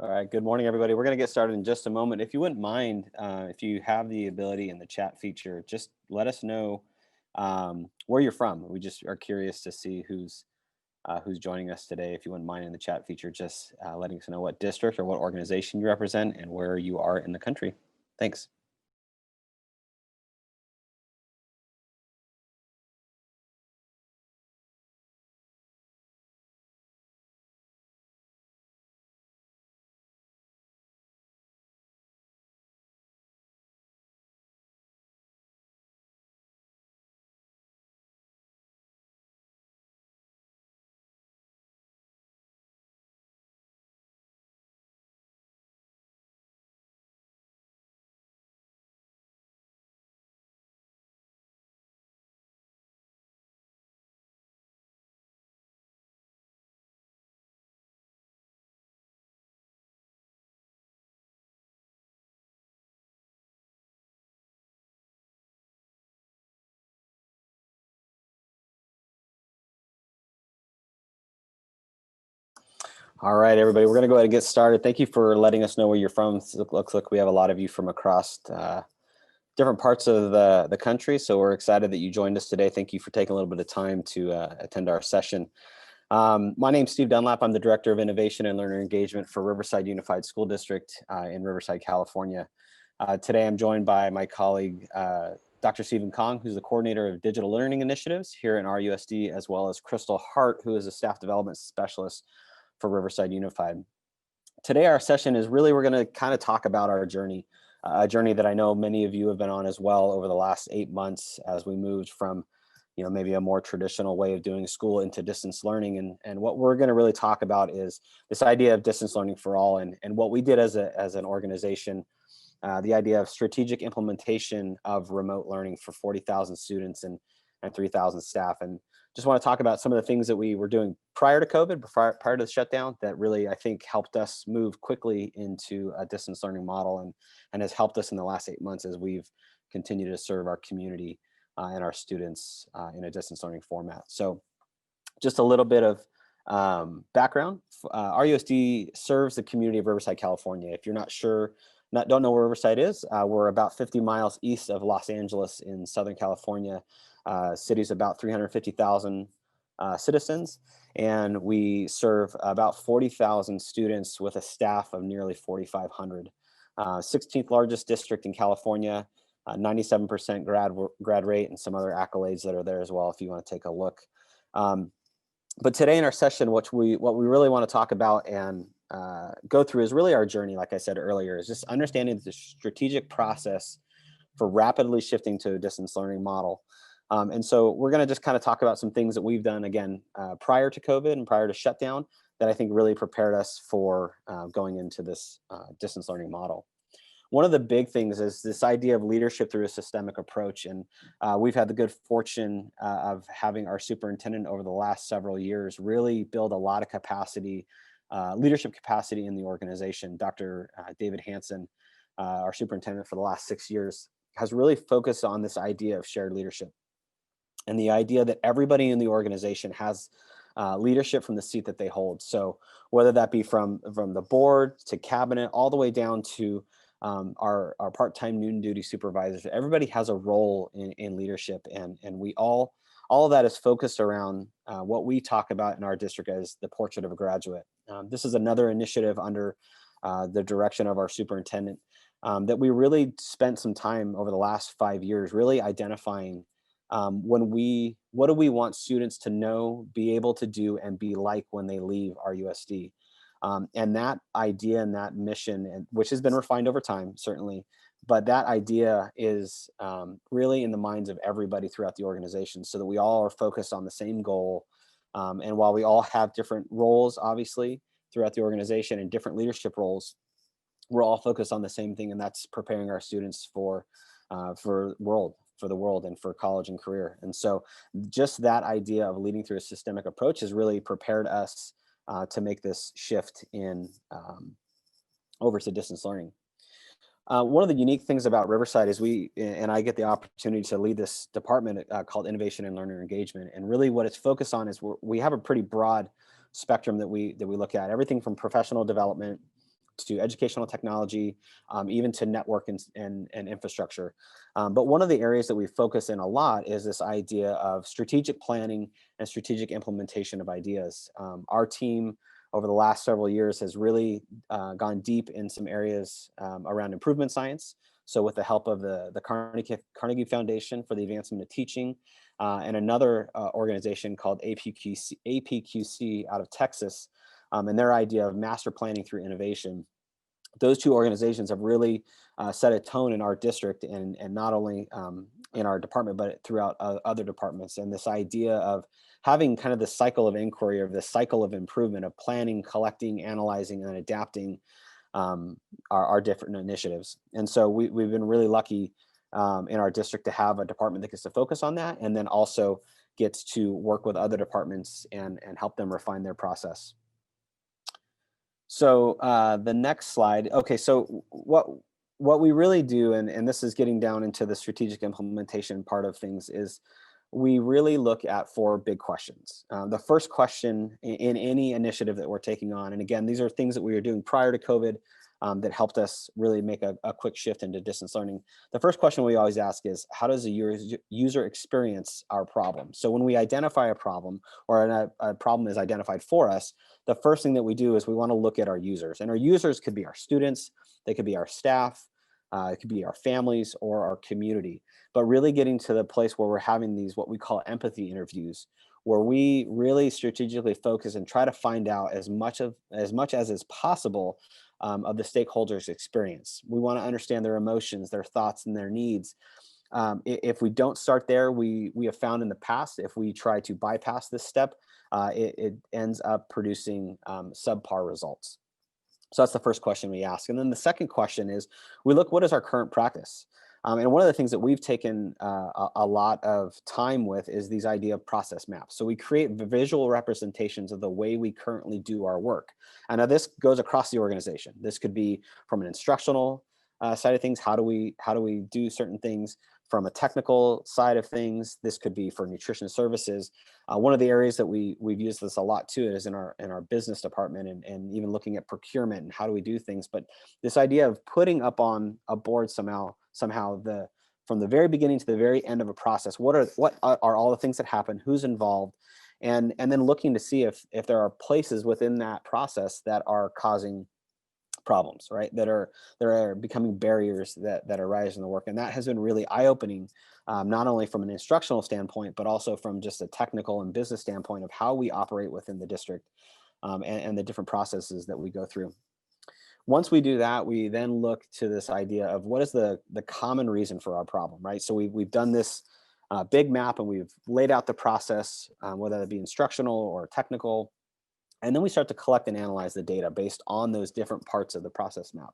All right, good morning, everybody. We're going to get started in just a moment. If you wouldn't mind, if you have the ability in the chat feature, just let us know where you're from. We just are curious to see who's joining us today. If you wouldn't mind in the chat feature, just letting us know what district or what organization you represent and where you are in the country. Thanks. All right, everybody, we're going to go ahead and get started. Thank you for letting us know where you're from. It looks like we have a lot of you from across different parts of the country. So we're excited that you joined us today. Thank you for taking a little bit of time to attend our session. My name's Steve Dunlap. I'm the Director of Innovation and Learner Engagement for Riverside Unified School District in Riverside, California. Today I'm joined by my colleague, Dr. Stephen Kong, who's the Coordinator of Digital Learning Initiatives here in RUSD, as well as Crystal Hart, who is a Staff Development Specialist for Riverside Unified. Today our session is really, we're going to kind of talk about our journey, a journey that I know many of you have been on as well over the last 8 months as we moved from maybe a more traditional way of doing school into distance learning. And what we're going to really talk about is this idea of distance learning for all, and what we did as an organization, the idea of strategic implementation of remote learning for 40,000 students and 3,000 staff. And just want to talk about some of the things that we were doing prior to COVID, prior to the shutdown, that really, I think, helped us move quickly into a distance learning model and has helped us in the last 8 months as we've continued to serve our community and our students in a distance learning format. So just a little bit of background. RUSD serves the community of Riverside, California. If you're not sure, don't know where Riverside is, we're about 50 miles east of Los Angeles in Southern California. City's about 350,000 citizens, and we serve about 40,000 students with a staff of nearly 4,500. 16th largest district in California, 97% grad rate, and some other accolades that are there as well if you want to take a look. But today in our session, what we really want to talk about and go through is really our journey, like I said earlier, is just understanding the strategic process for rapidly shifting to a distance learning model. And so we're going to just kind of talk about some things that we've done, again, prior to COVID and prior to shutdown, that I think really prepared us for going into this distance learning model. One of the big things is this idea of leadership through a systemic approach. And we've had the good fortune of having our superintendent over the last several years really build a lot of capacity, leadership capacity in the organization. Dr. David Hansen, our superintendent for the last 6 years, has really focused on this idea of shared leadership and the idea that everybody in the organization has leadership from the seat that they hold. So whether that be from the board to cabinet, all the way down to our part-time noon duty supervisors, everybody has a role in leadership, and we all of that is focused around what we talk about in our district as the portrait of a graduate. This is another initiative under the direction of our superintendent that we really spent some time over the last 5 years really identifying what do we want students to know, be able to do, and be like when they leave RUSD. And that idea and that mission, which has been refined over time, certainly, but that idea is really in the minds of everybody throughout the organization, so that we all are focused on the same goal. And while we all have different roles, obviously, throughout the organization and different leadership roles, we're all focused on the same thing, and that's preparing our students for the world and for college and career. And so just that idea of leading through a systemic approach has really prepared us to make this shift over to distance learning. One of the unique things about Riverside is and I get the opportunity to lead this department called Innovation and Learner Engagement. And really what it's focused on is we have a pretty broad spectrum that we look at, everything from professional development to educational technology, even to network and infrastructure. But one of the areas that we focus in a lot is this idea of strategic planning and strategic implementation of ideas. Our team over the last several years has really gone deep in some areas around improvement science. So with the help of the Carnegie Foundation for the Advancement of Teaching, and another organization called APQC out of Texas, and their idea of master planning through innovation. Those two organizations have really set a tone in our district, and not only in our department, but throughout other departments. And this idea of having kind of this cycle of inquiry, or this cycle of improvement, of planning, collecting, analyzing, and adapting our different initiatives. And so we've been really lucky in our district to have a department that gets to focus on that, and then also gets to work with other departments and help them refine their process. So the next slide. Okay, so what we really do, and this is getting down into the strategic implementation part of things, is we really look at 4 big questions. The first question in any initiative that we're taking on, and again, these are things that we were doing prior to COVID that helped us really make a quick shift into distance learning. The first question we always ask is, how does the user experience our problem? So when we identify a problem, or a problem is identified for us, the first thing that we do is we want to look at our users. And our users could be our students, they could be our staff, it could be our families, or our community. But really getting to the place where we're having these, what we call empathy interviews, where we really strategically focus and try to find out as much as is possible of the stakeholders' experience. We want to understand their emotions, their thoughts, and their needs. If we don't start there, we have found in the past, if we try to bypass this step, it ends up producing subpar results. So that's the first question we ask. And then the second question is, we look, what is our current practice? And one of the things that we've taken a lot of time with is these idea of process maps. So we create visual representations of the way we currently do our work. And now this goes across the organization. This could be from an instructional side of things. How do we do certain things? From a technical side of things, this could be for nutrition services. One of the areas that we've used this a lot too is in our business department, and even looking at procurement and how do we do things. But this idea of putting up on a board somehow from the very beginning to the very end of a process, what are all the things that happen, who's involved, and then looking to see if there are places within that process that are causing problems, right? That are becoming barriers that arise in the work. And that has been really eye-opening, not only from an instructional standpoint, but also from just a technical and business standpoint of how we operate within the district, and the different processes that we go through. Once we do that, we then look to this idea of what is the common reason for our problem, right? So we've done this big map, and we've laid out the process, whether it be instructional or technical. And then we start to collect and analyze the data based on those different parts of the process map,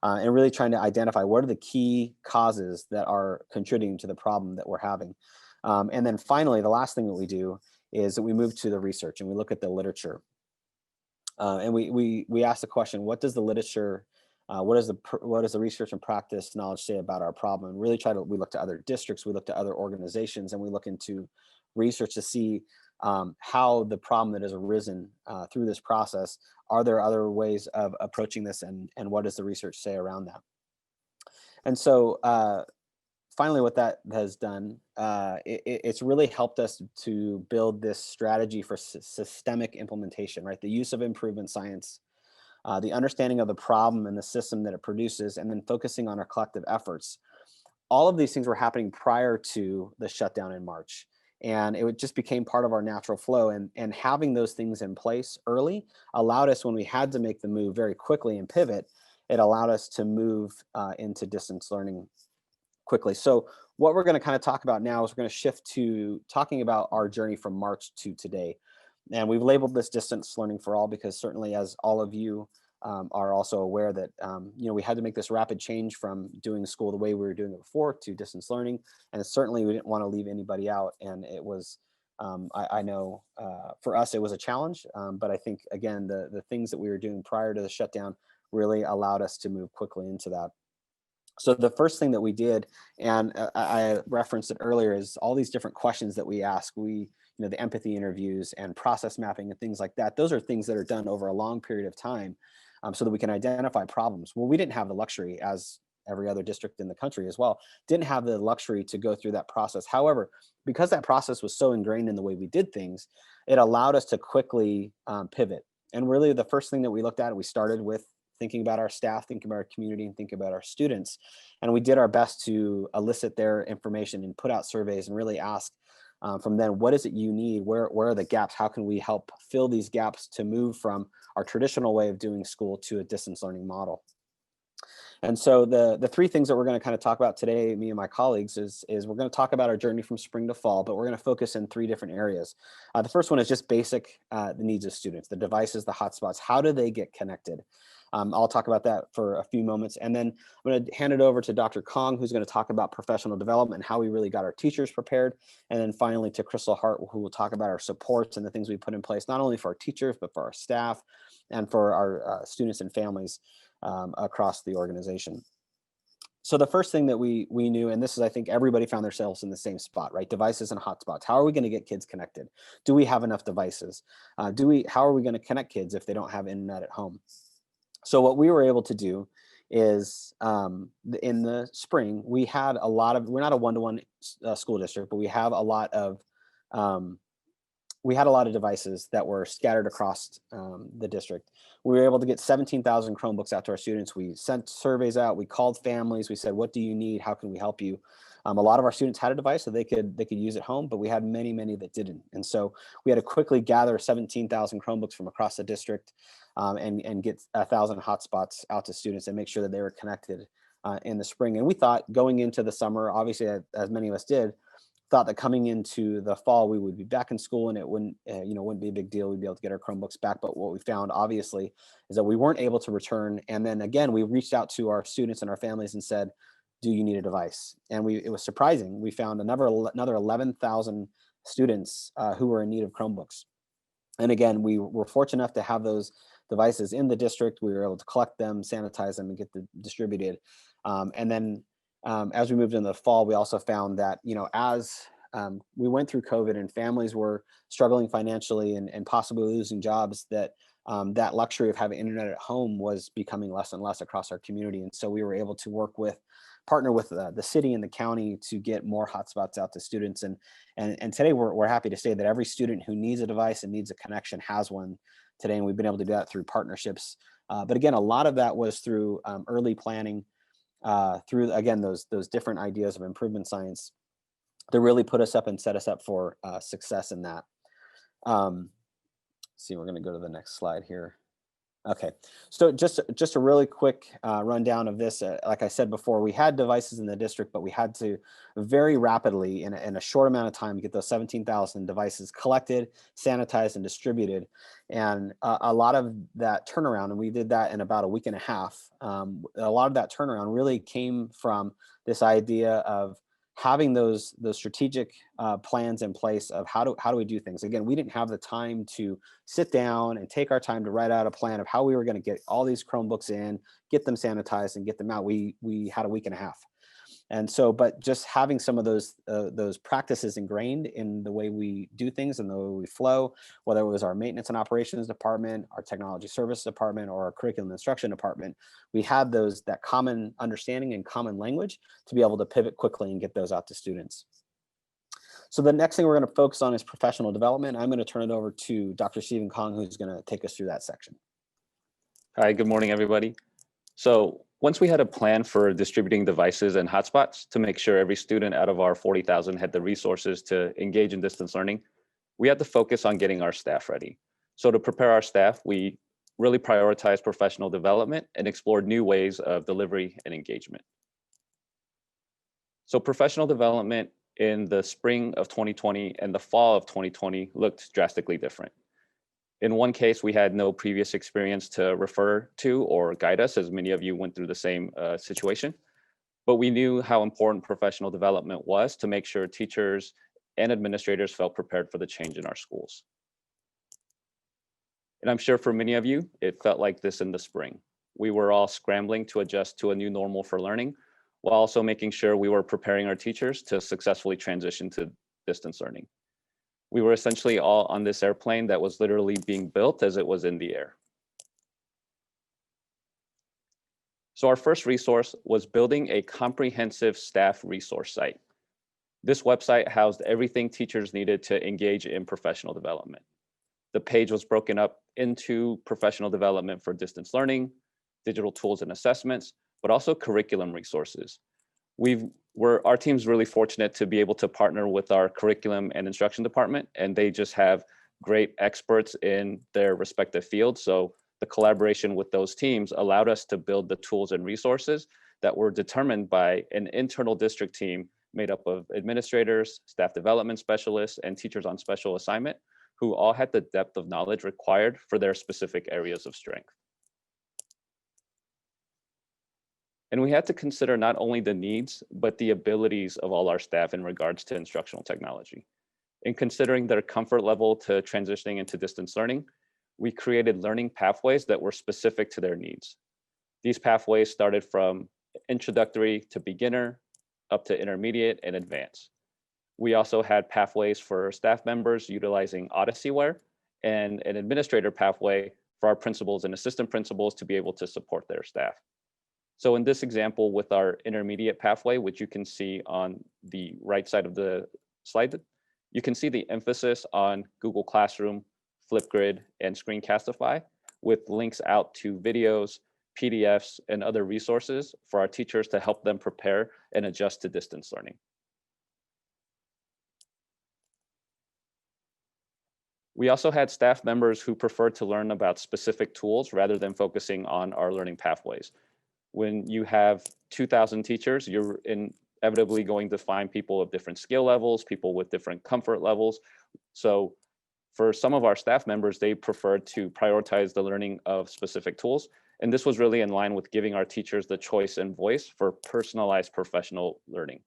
and really trying to identify what are the key causes that are contributing to the problem that we're having. And then finally, the last thing that we do is that we move to the research, and we look at the literature. And we ask the question, what does the literature, what does the research and practice knowledge say about our problem? And really we look to other districts, we look to other organizations, and we look into research to see how the problem that has arisen through this process, are there other ways of approaching this, and what does the research say around that? And so finally, what that has done, it's really helped us to build this strategy for systemic implementation, right? The use of improvement science, the understanding of the problem and the system that it produces, and then focusing on our collective efforts. All of these things were happening prior to the shutdown in March. And it just became part of our natural flow. And having those things in place early allowed us, when we had to make the move very quickly and pivot, it allowed us to move into distance learning quickly. So what we're going to kind of talk about now is we're going to shift to talking about our journey from March to today. And we've labeled this distance learning for all because certainly, as all of you are also aware, that we had to make this rapid change from doing school the way we were doing it before to distance learning, and certainly we didn't want to leave anybody out. And it was, I know for us it was a challenge, but I think again the things that we were doing prior to the shutdown really allowed us to move quickly into that. So the first thing that we did, and I referenced it earlier, is all these different questions that we ask. The empathy interviews and process mapping and things like that. Those are things that are done over a long period of time. so that we can identify problems. Well, we didn't have the luxury, as every other district in the country as well, didn't have the luxury to go through that process. However, because that process was so ingrained in the way we did things, it allowed us to quickly pivot. And really the first thing that we looked at, we started with thinking about our staff, thinking about our community, and thinking about our students. And we did our best to elicit their information and put out surveys and really ask from them, what is it you need? Where are the gaps? How can we help fill these gaps to move from our traditional way of doing school to a distance learning model? And so the three things that we're going to kind of talk about today, me and my colleagues, is we're going to talk about our journey from spring to fall, but we're going to focus in three different areas. The first one is just basic the needs of students, the devices, the hotspots. How do they get connected? I'll talk about that for a few moments. And then I'm going to hand it over to Dr. Kong, who's going to talk about professional development and how we really got our teachers prepared. And then finally to Crystal Hart, who will talk about our supports and the things we put in place, not only for our teachers, but for our staff and for our students and families across the organization. So the first thing that we knew, and this is, I think everybody found themselves in the same spot, right? Devices and hotspots. How are we going to get kids connected? Do we have enough devices? How are we going to connect kids if they don't have internet at home? So what we were able to do is in the spring, we had a lot of, we're not a one-to-one school district, but we have a lot of, we had a lot of devices that were scattered across the district. We were able to get 17,000 Chromebooks out to our students. We sent surveys out, we called families, we said, what do you need? How can we help you? A lot of our students had a device so they could use at home, but we had many that didn't. And so we had to quickly gather 17,000 Chromebooks from across the district and get 1,000 hotspots out to students and make sure that they were connected in the spring. And we thought going into the summer, obviously, as many of us did, thought that coming into the fall we would be back in school and it wouldn't wouldn't be a big deal. We'd be able to get our Chromebooks back. But what we found, obviously, is that we weren't able to return. And then again, we reached out to our students and our families and said, do you need a device? And it was surprising. We found another 11,000 students who were in need of Chromebooks. And again, we were fortunate enough to have those devices in the district. We were able to collect them, sanitize them, and get them distributed. And then as we moved into the fall, we also found that, as we went through COVID and families were struggling financially and possibly losing jobs, that that luxury of having internet at home was becoming less and less across our community. And so we were able to partner with the city and the county to get more hotspots out to students. And today we're happy to say that every student who needs a device and needs a connection has one today. And we've been able to do that through partnerships. But again, a lot of that was through early planning, through, again, those different ideas of improvement science that really put us up and set us up for success in that. See, we're going to go to the next slide here. Okay, so just a really quick rundown of this. Like I said before, we had devices in the district, but we had to very rapidly, in a short amount of time, get those 17,000 devices collected, sanitized, and distributed. And a lot of that turnaround, and we did that in about a week and a half, a lot of that turnaround really came from this idea of having those strategic plans in place of how do we do things. Again, we didn't have the time to sit down and take our time to write out a plan of how we were going to get all these Chromebooks in, get them sanitized, and get them out. We had a week and a half. And so, but just having some of those practices ingrained in the way we do things and the way we flow, whether it was our maintenance and operations department, our technology service department, or our curriculum instruction department, we had that common understanding and common language to be able to pivot quickly and get those out to students. So the next thing we're going to focus on is professional development. I'm going to turn it over to Dr. Stephen Kong, who's going to take us through that section. Hi, good morning, everybody. So once we had a plan for distributing devices and hotspots to make sure every student out of our 40,000 had the resources to engage in distance learning, we had to focus on getting our staff ready. So to prepare our staff, we really prioritized professional development and explored new ways of delivery and engagement. So professional development in the spring of 2020 and the fall of 2020 looked drastically different. In one case, we had no previous experience to refer to or guide us, as many of you went through the same situation. But we knew how important professional development was to make sure teachers and administrators felt prepared for the change in our schools. And I'm sure for many of you, it felt like this in the spring. We were all scrambling to adjust to a new normal for learning, while also making sure we were preparing our teachers to successfully transition to distance learning. We were essentially all on this airplane that was literally being built as it was in the air. So our first resource was building a comprehensive staff resource site. This website housed everything teachers needed to engage in professional development. The page was broken up into professional development for distance learning, digital tools and assessments, but also curriculum resources. Our team's really fortunate to be able to partner with our curriculum and instruction department, and they just have great experts in their respective fields. So the collaboration with those teams allowed us to build the tools and resources that were determined by an internal district team made up of administrators, staff development specialists, and teachers on special assignment, who all had the depth of knowledge required for their specific areas of strength. And we had to consider not only the needs, but the abilities of all our staff in regards to instructional technology. In considering their comfort level to transitioning into distance learning, we created learning pathways that were specific to their needs. These pathways started from introductory to beginner, up to intermediate and advanced. We also had pathways for staff members utilizing Odysseyware and an administrator pathway for our principals and assistant principals to be able to support their staff. So in this example with our intermediate pathway, which you can see on the right side of the slide, you can see the emphasis on Google Classroom, Flipgrid, and Screencastify with links out to videos, PDFs, and other resources for our teachers to help them prepare and adjust to distance learning. We also had staff members who preferred to learn about specific tools rather than focusing on our learning pathways. When you have 2,000 teachers, you're inevitably going to find people of different skill levels, people with different comfort levels. So for some of our staff members, they preferred to prioritize the learning of specific tools. And this was really in line with giving our teachers the choice and voice for personalized professional learning.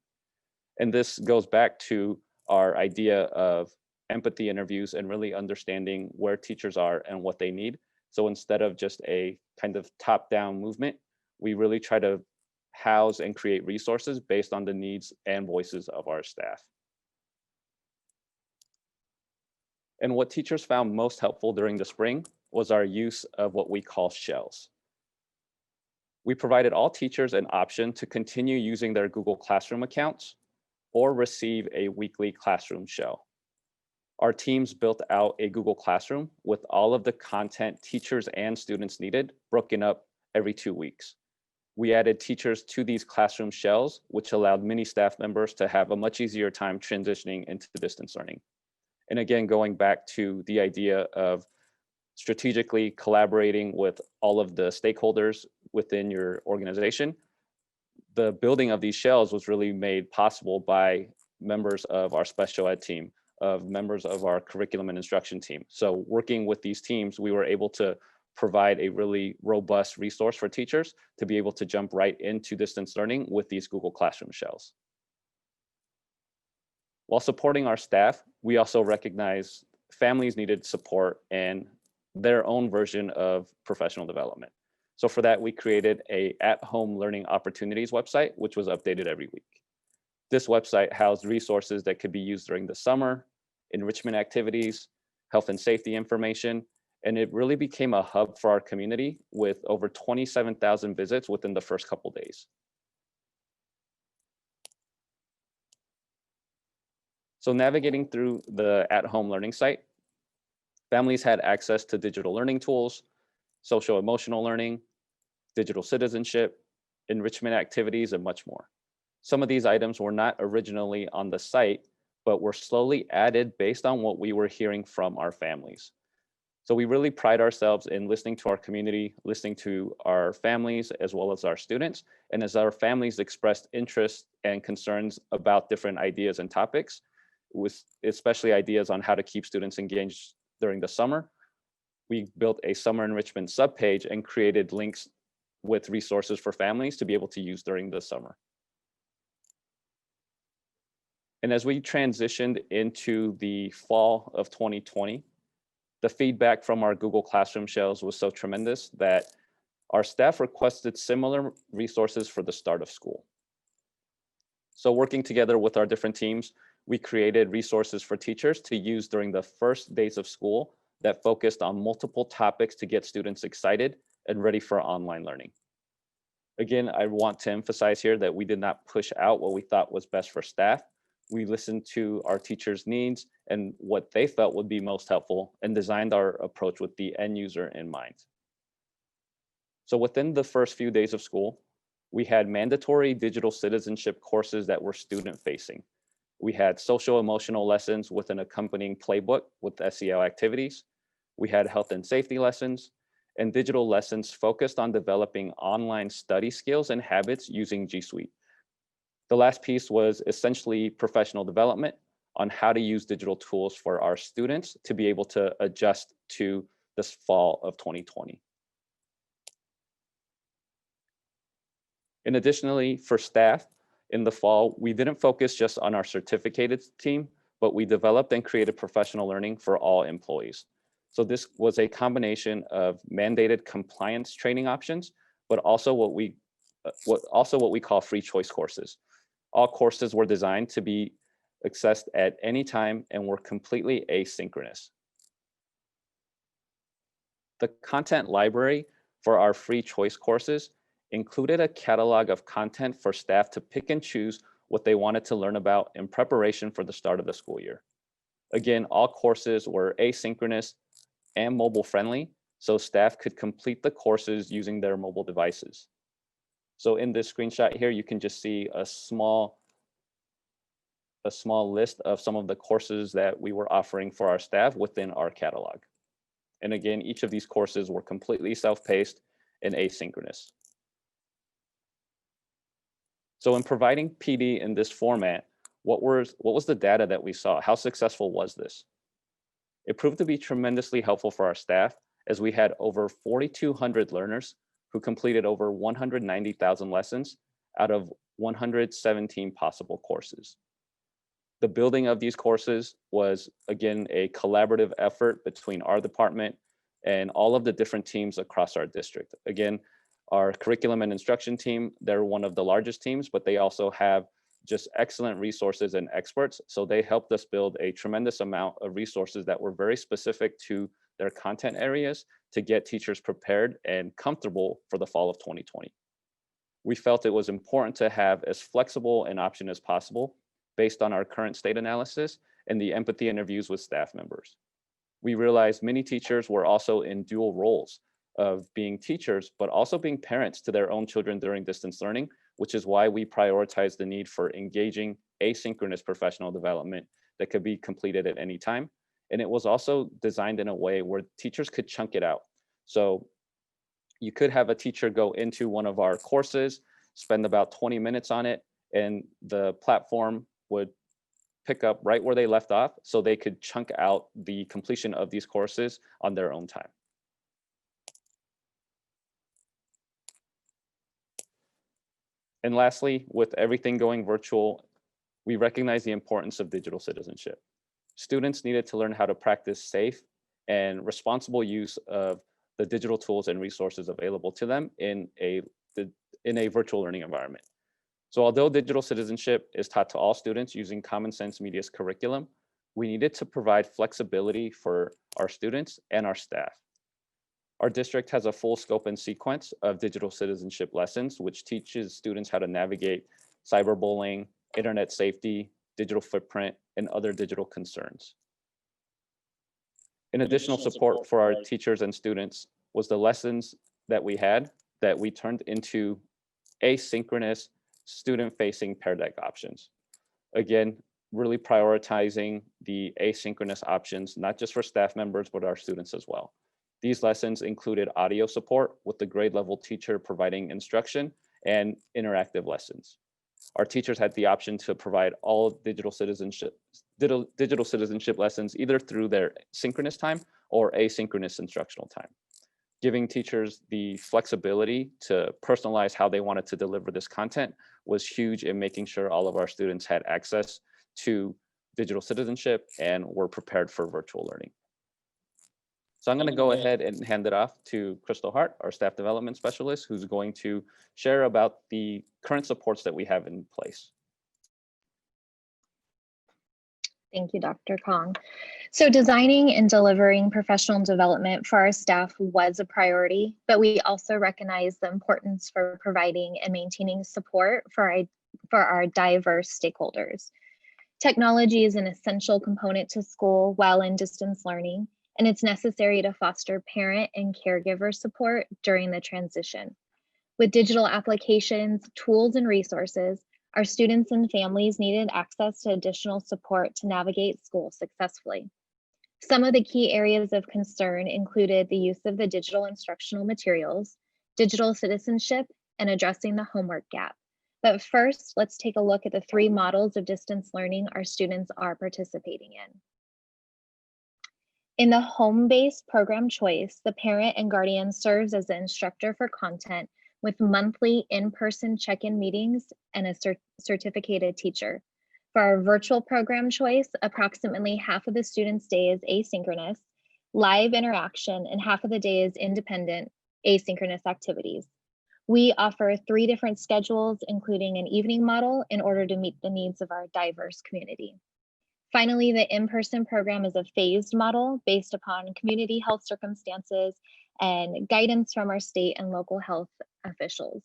And this goes back to our idea of empathy interviews and really understanding where teachers are and what they need. So instead of just a kind of top-down movement, we really try to house and create resources based on the needs and voices of our staff. And what teachers found most helpful during the spring was our use of what we call shells. We provided all teachers an option to continue using their Google Classroom accounts or receive a weekly classroom shell. Our teams built out a Google Classroom with all of the content teachers and students needed, broken up every 2 weeks. We added teachers to these classroom shells, which allowed many staff members to have a much easier time transitioning into distance learning. And again, going back to the idea of strategically collaborating with all of the stakeholders within your organization, the building of these shells was really made possible by members of our special ed team, of members of our curriculum and instruction team. So working with these teams, we were able to provide a really robust resource for teachers to be able to jump right into distance learning with these Google Classroom shells. While supporting our staff, we also recognize families needed support and their own version of professional development. So for that, we created a at-home learning opportunities website, which was updated every week. This website housed resources that could be used during the summer, enrichment activities, health and safety information, and it really became a hub for our community with over 27,000 visits within the first couple days. So navigating through the at-home learning site, families had access to digital learning tools, social emotional learning, digital citizenship, enrichment activities, and much more. Some of these items were not originally on the site, but were slowly added based on what we were hearing from our families. So we really pride ourselves in listening to our community, listening to our families, as well as our students. And as our families expressed interest and concerns about different ideas and topics, with especially ideas on how to keep students engaged during the summer, we built a summer enrichment subpage and created links with resources for families to be able to use during the summer. And as we transitioned into the fall of 2020, the feedback from our Google Classroom shells was so tremendous that our staff requested similar resources for the start of school. So working together with our different teams, we created resources for teachers to use during the first days of school that focused on multiple topics to get students excited and ready for online learning. Again, I want to emphasize here that we did not push out what we thought was best for staff. We listened to our teachers' needs and what they felt would be most helpful and designed our approach with the end user in mind. So within the first few days of school, we had mandatory digital citizenship courses that were student facing. We had social emotional lessons with an accompanying playbook with SEL activities. We had health and safety lessons and digital lessons focused on developing online study skills and habits using G Suite. The last piece was essentially professional development on how to use digital tools for our students to be able to adjust to this fall of 2020. And additionally, for staff in the fall, we didn't focus just on our certificated team, but we developed and created professional learning for all employees. So this was a combination of mandated compliance training options, but also what we call free choice courses. All courses were designed to be accessed at any time and were completely asynchronous. The content library for our free choice courses included a catalog of content for staff to pick and choose what they wanted to learn about in preparation for the start of the school year. Again, all courses were asynchronous and mobile friendly, so staff could complete the courses using their mobile devices. So in this screenshot here, you can just see a small list of some of the courses that we were offering for our staff within our catalog. And again, each of these courses were completely self-paced and asynchronous. So in providing PD in this format, what was the data that we saw? How successful was this? It proved to be tremendously helpful for our staff as we had over 4,200 learners who completed over 190,000 lessons out of 117 possible courses. The building of these courses was, again, a collaborative effort between our department and all of the different teams across our district. Again, our curriculum and instruction team, they're one of the largest teams, but they also have just excellent resources and experts. So they helped us build a tremendous amount of resources that were very specific to their content areas to get teachers prepared and comfortable for the fall of 2020. We felt it was important to have as flexible an option as possible based on our current state analysis and the empathy interviews with staff members. We realized many teachers were also in dual roles of being teachers, but also being parents to their own children during distance learning, which is why we prioritize the need for engaging asynchronous professional development that could be completed at any time. And it was also designed in a way where teachers could chunk it out. So you could have a teacher go into one of our courses, spend about 20 minutes on it, and the platform would pick up right where they left off so they could chunk out the completion of these courses on their own time. And lastly, with everything going virtual, we recognize the importance of digital citizenship. Students needed to learn how to practice safe and responsible use of the digital tools and resources available to them in a virtual learning environment. So although digital citizenship is taught to all students using Common Sense Media's curriculum, we needed to provide flexibility for our students and our staff. Our district has a full scope and sequence of digital citizenship lessons, which teaches students how to navigate cyberbullying, internet safety, digital footprint, and other digital concerns. An additional support for our teachers and students was the lessons that we had that we turned into asynchronous student-facing Pear Deck options. Again, really prioritizing the asynchronous options, not just for staff members, but our students as well. These lessons included audio support with the grade level teacher providing instruction and interactive lessons. Our teachers had the option to provide all digital citizenship lessons either through their synchronous time or asynchronous instructional time, giving teachers the flexibility to personalize how they wanted to deliver this content was huge in making sure all of our students had access to digital citizenship and were prepared for virtual learning. So I'm going to go ahead and hand it off to Crystal Hart, our staff development specialist, who's going to share about the current supports that we have in place. Thank you, Dr. Kong. So designing and delivering professional development for our staff was a priority, but we also recognize the importance for providing and maintaining support for our diverse stakeholders. Technology is an essential component to school while in distance learning, and it's necessary to foster parent and caregiver support during the transition. With digital applications, tools, and resources, our students and families needed access to additional support to navigate school successfully. Some of the key areas of concern included the use of the digital instructional materials, digital citizenship, and addressing the homework gap. But first, let's take a look at the 3 models of distance learning our students are participating in. In the home-based program choice, the parent and guardian serves as the instructor for content with monthly in-person check-in meetings and a certificated teacher. For our virtual program choice, approximately half of the student's day is asynchronous, live interaction, and half of the day is independent, asynchronous activities. We offer 3 different schedules, including an evening model, in order to meet the needs of our diverse community. Finally, the in-person program is a phased model based upon community health circumstances and guidance from our state and local health officials.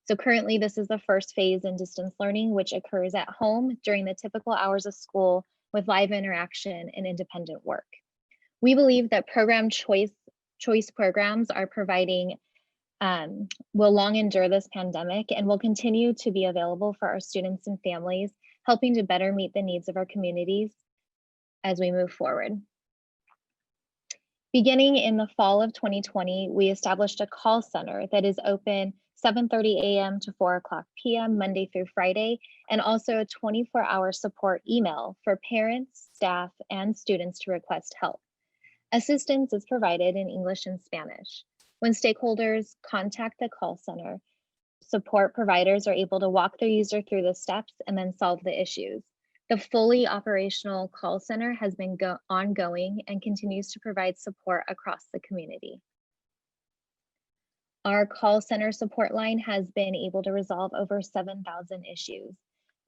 So currently, this is the first phase in distance learning, which occurs at home during the typical hours of school with live interaction and independent work. We believe that program choice programs are providing will long endure this pandemic and will continue to be available for our students and families, helping to better meet the needs of our communities as we move forward. Beginning in the fall of 2020, we established a call center that is open 7:30 a.m. to 4 o'clock p.m. Monday through Friday, and also a 24-hour support email for parents, staff, and students to request help. Assistance is provided in English and Spanish. When stakeholders contact the call center, support providers are able to walk their user through the steps and then solve the issues. The fully operational call center has been ongoing and continues to provide support across the community. Our call center support line has been able to resolve over 7,000 issues.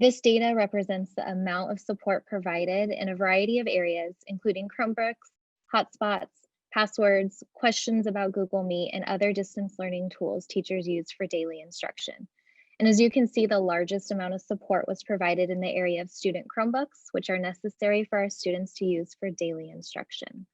This data represents the amount of support provided in a variety of areas, including Chromebooks, hotspots, passwords, questions about Google Meet, and other distance learning tools teachers use for daily instruction. And as you can see, the largest amount of support was provided in the area of student Chromebooks, which are necessary for our students to use for daily instruction.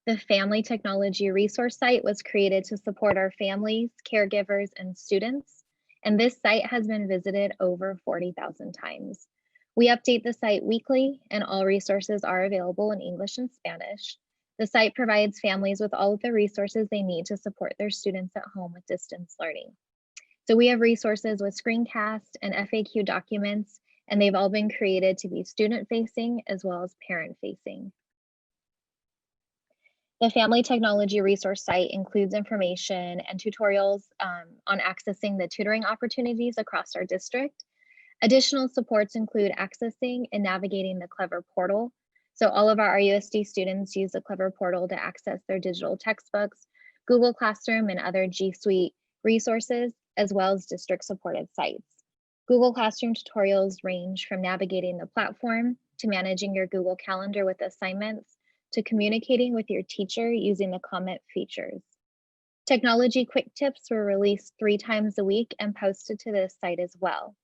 The Family Technology Resource Site was created to support our families, caregivers, and students, and this site has been visited over 40,000 times. We update the site weekly, and all resources are available in English and Spanish. The site provides families with all of the resources they need to support their students at home with distance learning. So we have resources with screencast and FAQ documents, and they've all been created to be student-facing as well as parent-facing. The Family Technology Resource Site includes information and tutorials on accessing the tutoring opportunities across our district. Additional supports include accessing and navigating the Clever portal. So all of our RUSD students use the Clever portal to access their digital textbooks, Google Classroom, and other G Suite resources, as well as district supported sites. Google Classroom tutorials range from navigating the platform to managing your Google Calendar with assignments to communicating with your teacher using the comment features. Technology quick tips were released 3 times a week and posted to this site as well.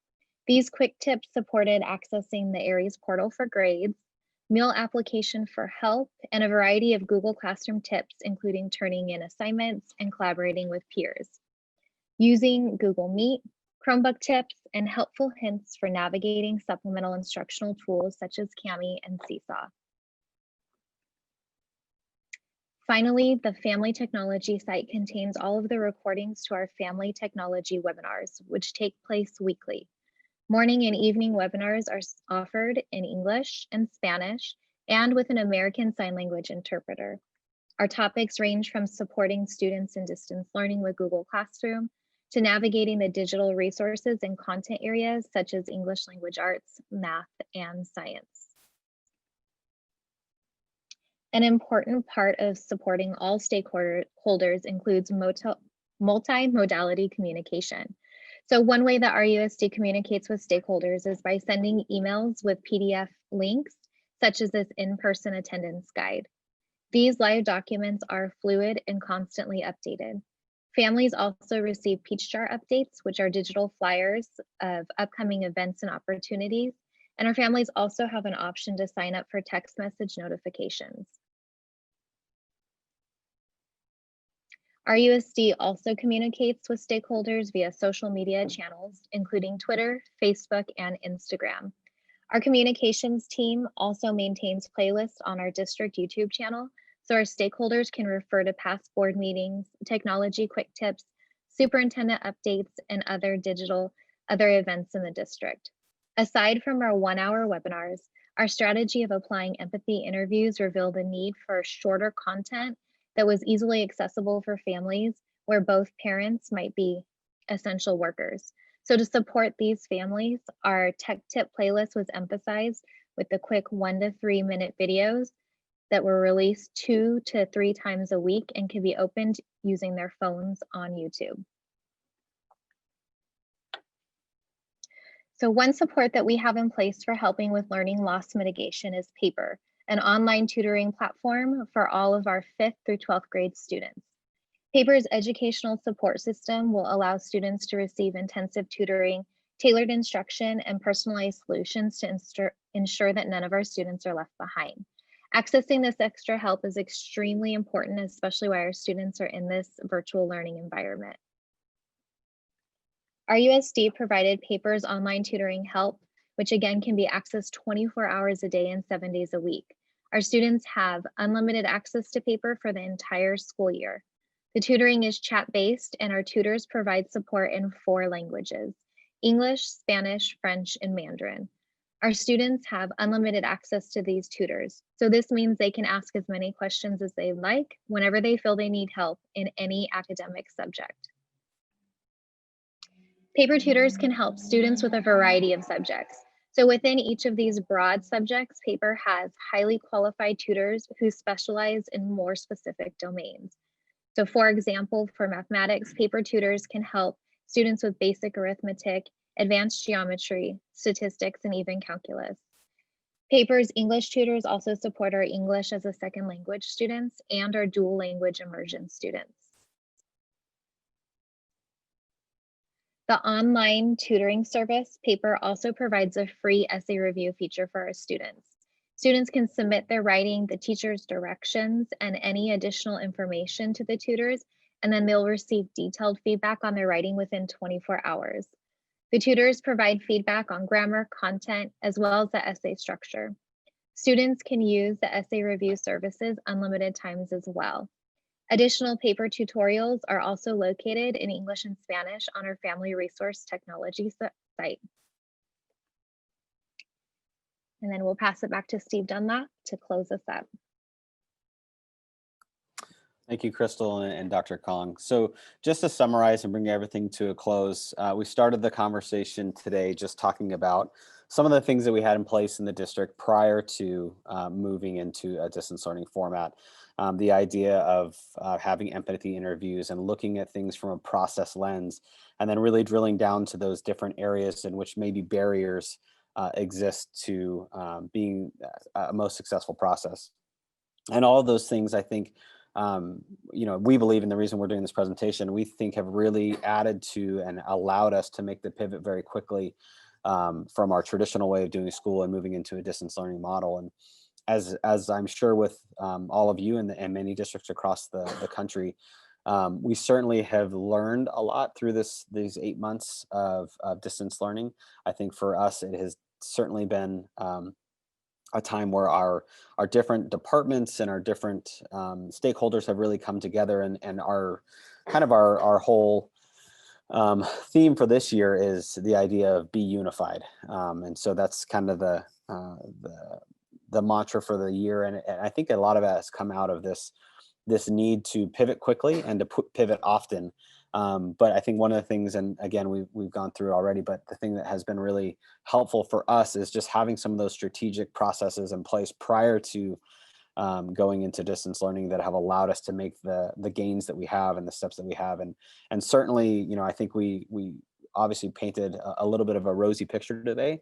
These quick tips supported accessing the Aries portal for grades, meal application for help, and a variety of Google Classroom tips, including turning in assignments and collaborating with peers. Using Google Meet, Chromebook tips, and helpful hints for navigating supplemental instructional tools such as Kami and Seesaw. Finally, the Family Technology site contains all of the recordings to our Family Technology webinars, which take place weekly. Morning and evening webinars are offered in English and Spanish and with an American Sign Language interpreter. Our topics range from supporting students in distance learning with Google Classroom to navigating the digital resources and content areas such as English language arts, math, and science. An important part of supporting all stakeholders includes multimodality communication. So one way that RUSD communicates with stakeholders is by sending emails with PDF links, such as this in-person attendance guide. These live documents are fluid and constantly updated. Families also receive Peach Jar updates, which are digital flyers of upcoming events and opportunities. And our families also have an option to sign up for text message notifications. RUSD also communicates with stakeholders via social media channels, including Twitter, Facebook, and Instagram. Our communications team also maintains playlists on our district YouTube channel, so our stakeholders can refer to past board meetings, technology quick tips, superintendent updates, and other events in the district. Aside from our 1-hour webinars, our strategy of applying empathy interviews revealed the need for shorter content that was easily accessible for families where both parents might be essential workers. So to support these families, our tech tip playlist was emphasized with the quick 1 to 3 minute videos that were released 2 to 3 times a week and can be opened using their phones on YouTube. So one support that we have in place for helping with learning loss mitigation is Paper, an online tutoring platform for all of our 5th through 12th grade students. Paper's educational support system will allow students to receive intensive tutoring, tailored instruction, and personalized solutions to ensure that none of our students are left behind. Accessing this extra help is extremely important, especially while our students are in this virtual learning environment. RUSD provided Paper's online tutoring help, which again can be accessed 24 hours a day and 7 days a week. Our students have unlimited access to Paper for the entire school year. The tutoring is chat-based, and our tutors provide support in 4 languages: English, Spanish, French, and Mandarin. Our students have unlimited access to these tutors, so this means they can ask as many questions as they like whenever they feel they need help in any academic subject. Paper tutors can help students with a variety of subjects. So within each of these broad subjects, Paper has highly qualified tutors who specialize in more specific domains. So for example, for mathematics, Paper tutors can help students with basic arithmetic, advanced geometry, statistics, and even calculus. Paper's English tutors also support our English as a second language students and our dual language immersion students. The online tutoring service, Paper, also provides a free essay review feature for our students. Students can submit their writing, the teacher's directions, and any additional information to the tutors, and then they'll receive detailed feedback on their writing within 24 hours. The tutors provide feedback on grammar, content, as well as the essay structure. Students can use the essay review services unlimited times as well. Additional Paper tutorials are also located in English and Spanish on our Family Resource Technology site. And then we'll pass it back to Steve Dunlap to close us up. Thank you, Crystal and Dr. Kong. So just to summarize and bring everything to a close, we started the conversation today just talking about some of the things that we had in place in the district prior to moving into a distance learning format. The idea of having empathy interviews and looking at things from a process lens, and then really drilling down to those different areas in which maybe barriers exist to being a most successful process. And all of those things, I think, we believe in the reason we're doing this presentation, we think have really added to and allowed us to make the pivot very quickly from our traditional way of doing school and moving into a distance learning model. And as I'm sure with all of you and many districts across the country, we certainly have learned a lot through these 8 months of distance learning. I think for us, it has certainly been a time where our different departments and our different stakeholders have really come together, and our kind of our whole theme for this year is the idea of be unified. And so that's kind of the mantra for the year. And I think a lot of it has come out of this need to pivot quickly and to pivot often. But I think one of the things, and again, we've gone through already, but the thing that has been really helpful for us is just having some of those strategic processes in place prior to going into distance learning that have allowed us to make the gains that we have and the steps that we have. And certainly, I think we obviously painted a little bit of a rosy picture today.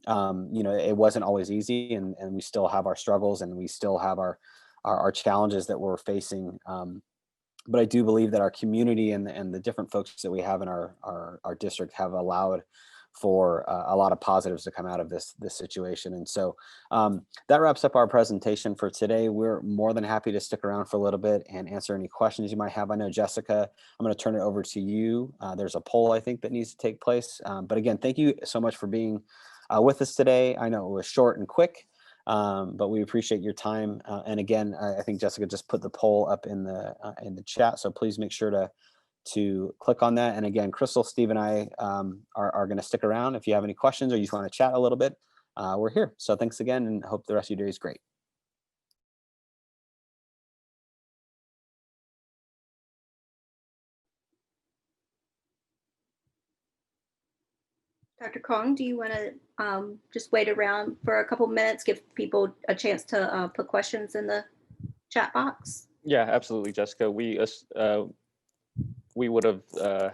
It wasn't always easy, and we still have our struggles, and we still have our challenges that we're facing. But I do believe that our community and the different folks that we have in our district have allowed for a lot of positives to come out of this situation. And so that wraps up our presentation for today. We're more than happy to stick around for a little bit and answer any questions you might have. I know, Jessica, I'm going to turn it over to you. There's a poll, I think, that needs to take place. But again, thank you so much for being with us today. I know it was short and quick, but we appreciate your time. And again, I think Jessica just put the poll up in the chat, so please make sure to click on that. And again, Crystal, Steve, and I are going to stick around. If you have any questions or you just want to chat a little bit, we're here. So thanks again, and hope the rest of your day is great. Dr. Kong, do you want to just wait around for a couple minutes, give people a chance to put questions in the chat box? Yeah, absolutely, Jessica. We would have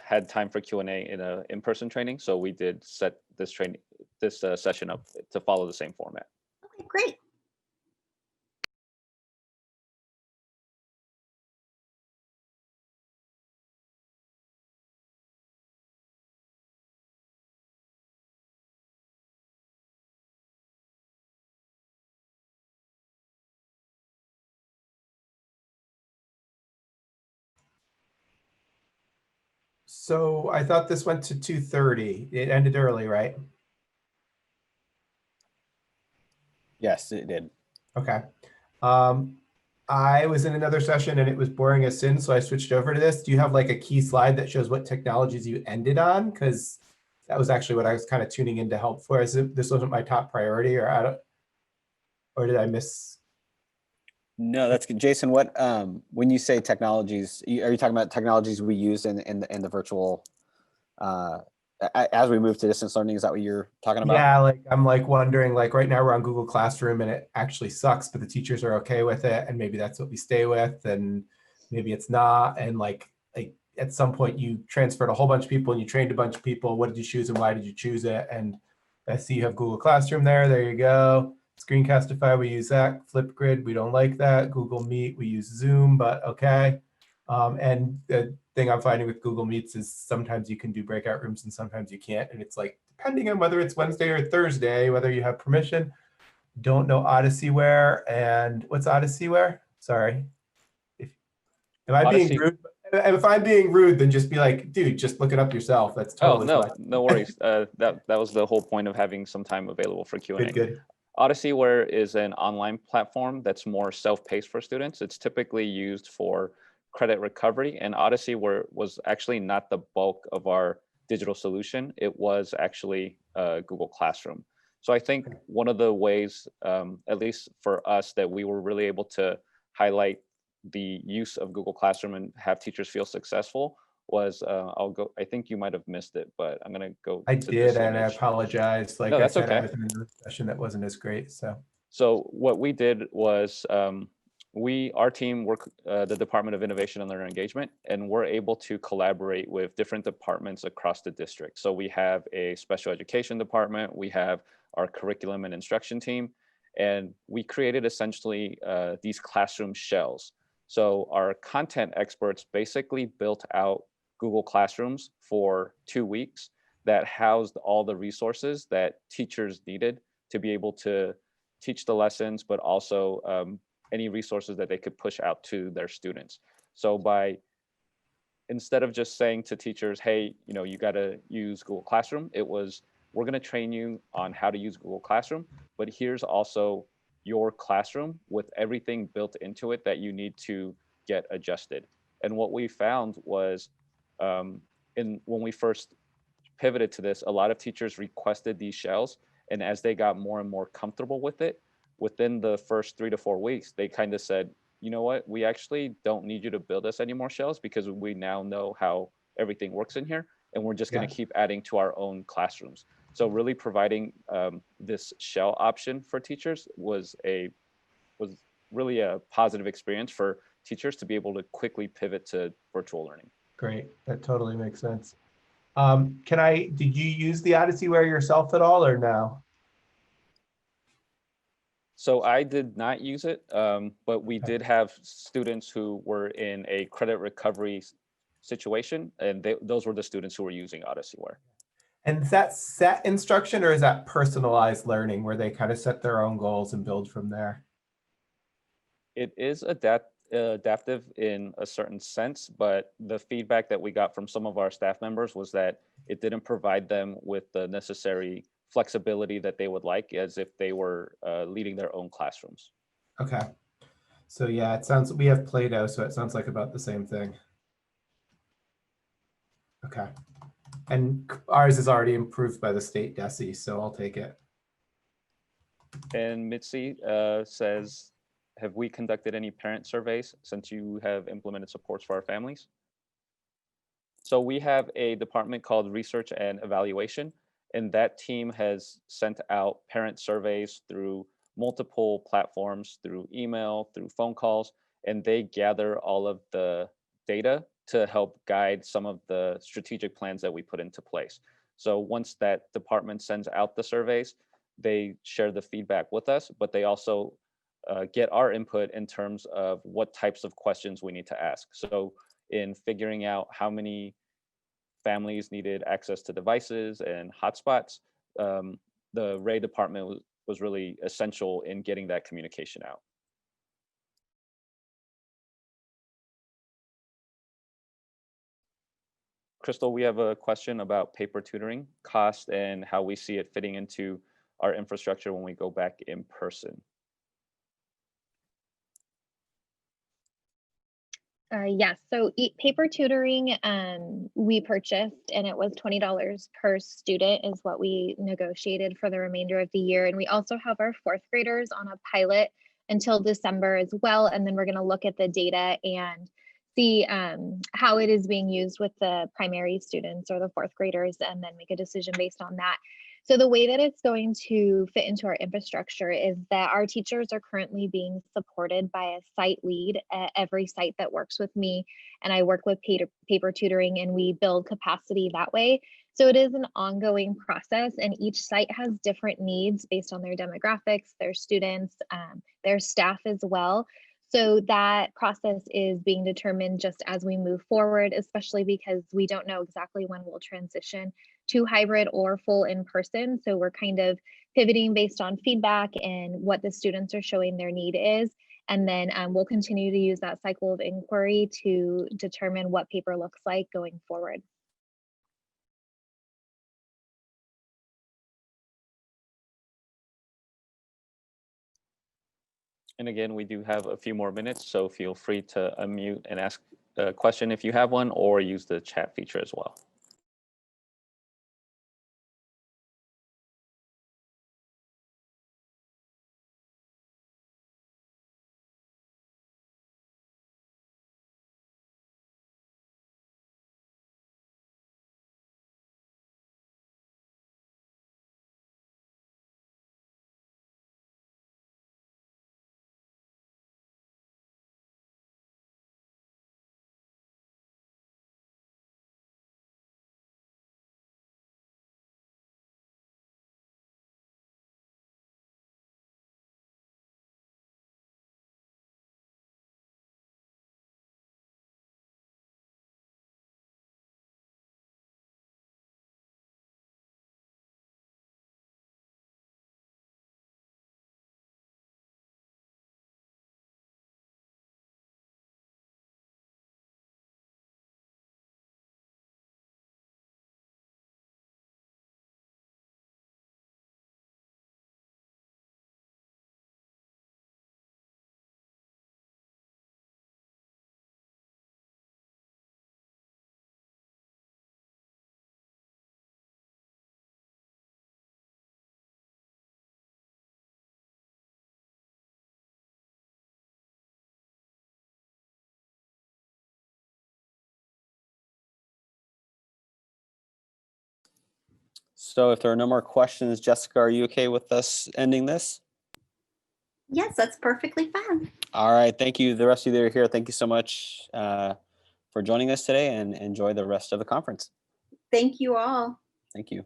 had time for Q&A in an in-person training, so we did set this session up to follow the same format. Okay, great. So I thought this went to 2:30. It ended early, right? Yes, it did. Okay. I was in another session and it was boring as sin, so I switched over to this. Do you have like a key slide that shows what technologies you ended on? Because that was actually what I was kind of tuning in to help for. This wasn't my top priority, or did I miss? No, that's good. Jason, what when you say technologies, are you talking about technologies we use in the virtual as we move to distance learning? Is that what you're talking about? Yeah, like I'm like wondering, like right now we're on Google Classroom and it actually sucks, but the teachers are okay with it, and maybe that's what we stay with, and maybe it's not. And like at some point you transferred a whole bunch of people and you trained a bunch of people. What did you choose and why did you choose it? And I see you have Google Classroom there. There you go. Screencastify, we use that. Flipgrid, we don't like that. Google Meet, we use Zoom, but okay. And the thing I'm finding with Google Meets is sometimes you can do breakout rooms and sometimes you can't. And it's like, depending on whether it's Wednesday or Thursday, whether you have permission. Don't know Odysseyware. And what's Odysseyware? Sorry. Am I being rude? If I'm being rude, then just be like, dude, just look it up yourself. That's totally no, fine. no worries. That was the whole point of having some time available for Q&A. Good. Odysseyware is an online platform that's more self-paced for students. It's typically used for credit recovery, and Odysseyware was actually not the bulk of our digital solution. It was actually Google Classroom. So I think one of the ways, at least for us, that we were really able to highlight the use of Google Classroom and have teachers feel successul was, I think you might have missed it, but I'm gonna go I to did, this and I image. apologize. Like No, I that's said, okay. I was in another session that wasn't as great, so. So what we did was our team work the Department of Innovation and Learner Engagement, and we're able to collaborate with different departments across the district. So we have a special education department, we have our curriculum and instruction team, and we created essentially these classroom shells. So our content experts basically built out Google Classrooms for 2 weeks that housed all the resources that teachers needed to be able to teach the lessons, but also any resources that they could push out to their students. So instead of just saying to teachers, hey, you got to use Google Classroom, it was, we're going to train you on how to use Google Classroom, but here's also your classroom with everything built into it that you need to get adjusted. And what we found was when we first pivoted to this, a lot of teachers requested these shells. And as they got more and more comfortable with it, within the first 3 to 4 weeks, they kind of said, you know what, we actually don't need you to build us any more shells because we now know how everything works in here. And we're just going to keep adding to our own classrooms. So really providing this shell option for teachers was really a positive experience for teachers to be able to quickly pivot to virtual learning. Great, that totally makes sense. Did you use the Odyssey-ware yourself at all or no? So I did not use it, but we did have students who were in a credit recovery situation, and those were the students who were using Odyssey-ware. And is that set instruction or is that personalized learning where they kind of set their own goals and build from there? It is adaptive in a certain sense, but the feedback that we got from some of our staff members was that it didn't provide them with the necessary flexibility that they would like as if they were leading their own classrooms. Okay. So yeah, it sounds, we have Play-Doh, so it sounds like about the same thing. Okay. And ours is already improved by the state DESE, so I'll take it. And Mitzi says, have we conducted any parent surveys since you have implemented supports for our families? So we have a department called Research and Evaluation, and that team has sent out parent surveys through multiple platforms, through email, through phone calls, and they gather all of the data to help guide some of the strategic plans that we put into place. So once that department sends out the surveys, they share the feedback with us, but they also get our input in terms of what types of questions we need to ask. So in figuring out how many families needed access to devices and hotspots, the Ray department was really essential in getting that communication out. Crystal, we have a question about paper tutoring cost and how we see it fitting into our infrastructure when we go back in person. Yes, so paper tutoring we purchased, and it was $20 per student is what we negotiated for the remainder of the year. And we also have our fourth graders on a pilot until December as well. And then we're going to look at the data and see how it is being used with the primary students or the fourth graders, and then make a decision based on that. So the way that it's going to fit into our infrastructure is that our teachers are currently being supported by a site lead at every site that works with me. And I work with paper tutoring, and we build capacity that way. So it is an ongoing process, and each site has different needs based on their demographics, their students, their staff as well. So that process is being determined just as we move forward, especially because we don't know exactly when we'll transition to hybrid or full in person. So we're kind of pivoting based on feedback and what the students are showing their need is. And then we'll continue to use that cycle of inquiry to determine what paper looks like going forward. And again, we do have a few more minutes, so feel free to unmute and ask a question if you have one, or use the chat feature as well. So if there are no more questions, Jessica, are you okay with us ending this? Yes, that's perfectly fine. All right. Thank you. The rest of you that are here, thank you so much for joining us today, and enjoy the rest of the conference. Thank you all. Thank you.